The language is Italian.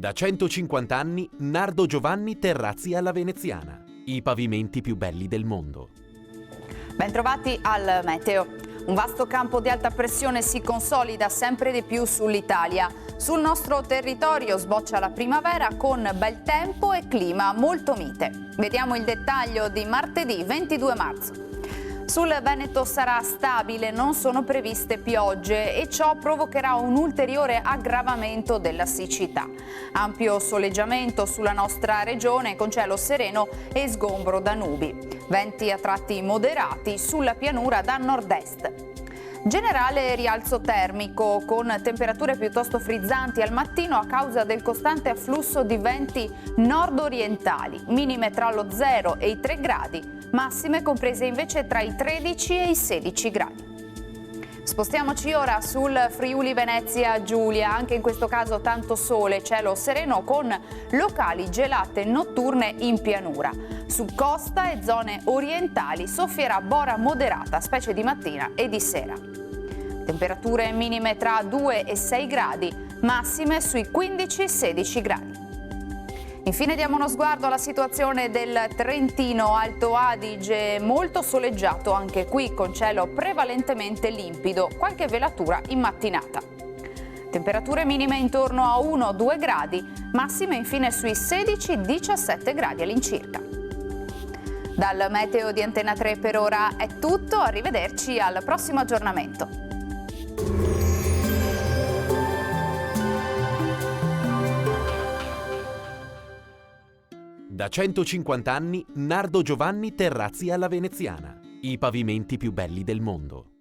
Da 150 anni Nardo Giovanni Terrazzi alla Veneziana. I pavimenti più belli del mondo. Bentrovati al Meteo. Un vasto campo di alta pressione si consolida sempre di più sull'Italia. Sul nostro territorio sboccia la primavera con bel tempo e clima molto mite. Vediamo il dettaglio di martedì 22 marzo. Sul Veneto sarà stabile, non sono previste piogge e ciò provocherà un ulteriore aggravamento della siccità. Ampio soleggiamento sulla nostra regione con cielo sereno e sgombro da nubi. Venti a tratti moderati sulla pianura da nord-est. Generale rialzo termico con temperature piuttosto frizzanti al mattino a causa del costante afflusso di venti nord-orientali, minime tra lo 0 e i 3 gradi, massime comprese invece tra i 13 e i 16 gradi. Spostiamoci ora sul Friuli Venezia Giulia, anche in questo caso tanto sole, cielo sereno con locali gelate notturne in pianura. Su costa e zone orientali soffierà bora moderata, specie di mattina e di sera. Temperature minime tra 2 e 6 gradi, massime sui 15-16 gradi. Infine diamo uno sguardo alla situazione del Trentino Alto Adige, molto soleggiato anche qui con cielo prevalentemente limpido, qualche velatura in mattinata. Temperature minime intorno a 1-2 gradi, massime infine sui 16-17 gradi all'incirca. Dal Meteo di Antena 3 per ora è tutto, arrivederci al prossimo aggiornamento. Da 150 anni Nardo Giovanni Terrazzi alla Veneziana. I pavimenti più belli del mondo.